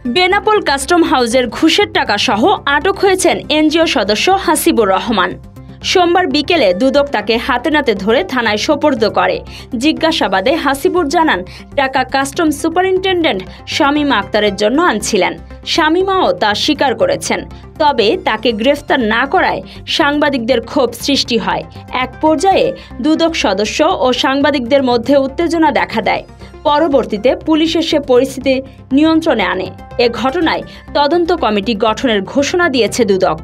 Benapole custom হাউসের ঘুষের টাকা সহ আটক হয়েছেন এনজিও সদস্য হাসিবুর রহমান। সোমবার বিকেলে দুদক তাকে হাতে নাতে ধরে থানায় সোপর্দ করে। জিজ্ঞাসাবাদে হাসিবুর জানান, টাকা কাস্টম সুপারিনটেন্ডেন্ট শামীমা আক্তারের জন্য আনছিলেন। শামীমাও তা স্বীকার করেছেন। তবে তাকে গ্রেফতার না করায় সাংবাদিকদের ক্ষোভ সৃষ্টি হয়। এক পর্যায়ে দুদক সদস্য ও সাংবাদিকদের মধ্যে উত্তেজনা দেখা দেয়। পরবর্তীতে পুলিশ এসে পরিস্থিতি নিয়ন্ত্রণে আনে। এ ঘটনায় তদন্ত কমিটি গঠনের ঘোষণা দিয়েছে Dudok.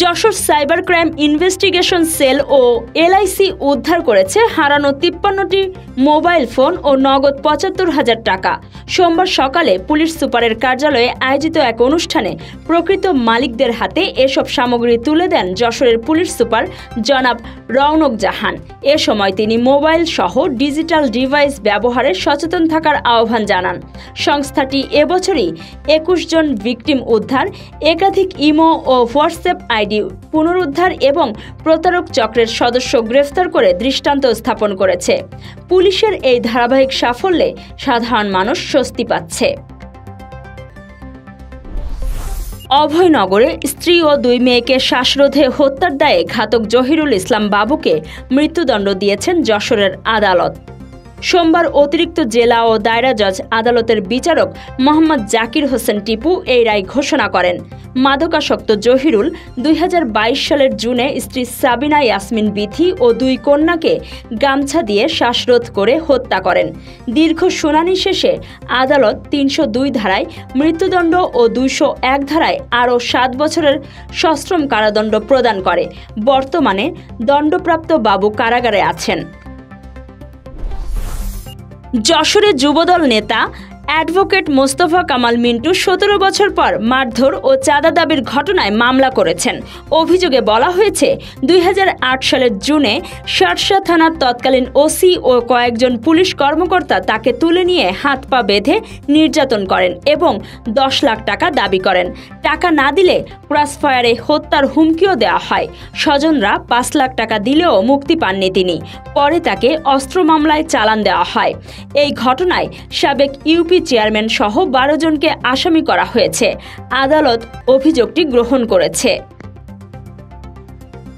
Jessore cyber crime investigation cell ও এলআইসি উদ্ধার করেছে হারানো 53টি মোবাইল ফোন ও নগদ ৭৫,০০০ টাকা। সোমবার সকালে পুলিশ সুপারের কার্যালয়ে আয়োজিত এক অনুষ্ঠানে প্রকৃত মালিকদের হাতে এসব সামগ্রী তুলে দেন যশোরের পুলিশ সুপার জনাব রওনক জাহান। এ সময় তিনি মোবাইল সহ ডিজিটাল ডিভাইস ব্যবহারে সচেতন থাকার আহ্বান জানান। সংস্থাটি এবছরই ২১ জন ভিকটিম উদ্ধার, একাধিক ইমো ও হোয়াটসঅ্যাপ আইডি পুনরুদ্ধার এবং প্রতারক চক্রের সদস্য গ্রেফতার করে দৃষ্টান্ত স্থাপন করেছে। পুলিশের এই ধারাবাহিক সাফল্যে সাধারণ মানুষ স্বস্তি পাচ্ছে। অভয়নগরে স্ত্রী ও ২ মেয়েকে শ্বাসরোধে হত্যার দায়ে ঘাতক জহিরুল ইসলাম বাবুকে মৃত্যুদণ্ড দিয়েছেন যশোরের আদালত। সোমবার অতিরিক্ত জেলা ও দায়রা জজ আদালতের বিচারক মোহাম্মদ জাকির হোসেন টিপু এই রায় ঘোষণা করেন। মাদকাসক্ত জহিরুল ২০২২ সালের জুনে স্ত্রী সাবিনা ইয়াসমিন বিথি ও ২ কন্যাকে গামছা দিয়ে শ্বাসরোধ করে হত্যা করেন। দীর্ঘ শুনানি শেষে আদালত ৩০২ ধারায় মৃত্যুদণ্ড ও ২০১ ধারায় আরও ৭ বছরের সশ্রম কারাদণ্ড প্রদান করে। বর্তমানে দণ্ডপ্রাপ্ত বাবু কারাগারে আছেন। যশোরে যুবদল নেতা অ্যাডভোকেট মোস্তফা কামাল মিন্টু ১৭ বছর পর মারধর ও চাঁদা দাবির ঘটনায় মামলা করেছেন। অভিযোগে বলা হয়েছে, ২০০৮ সালের জুনে শার্শা থানার তৎকালীন ওসি ও কয়েকজন পুলিশ কর্মকর্তা তাকে তুলে নিয়ে হাত পা বেঁধে নির্যাতন করেন এবং ১০ লাখ টাকা দাবি করেন। টাকা না দিলে ক্রসফায়ারে হত্যার হুমকিও দেওয়া হয়। স্বজনরা ৫ লাখ টাকা দিলেও মুক্তি পাননি তিনি। পরে তাকে অস্ত্র মামলায় চালান দেওয়া হয়। এই ঘটনায় সাবেক ইউপি চেয়ারম্যান সহ ১২ জনকে আসামি করা হয়েছে। আদালত অভিযোগটি গ্রহণ করেছে।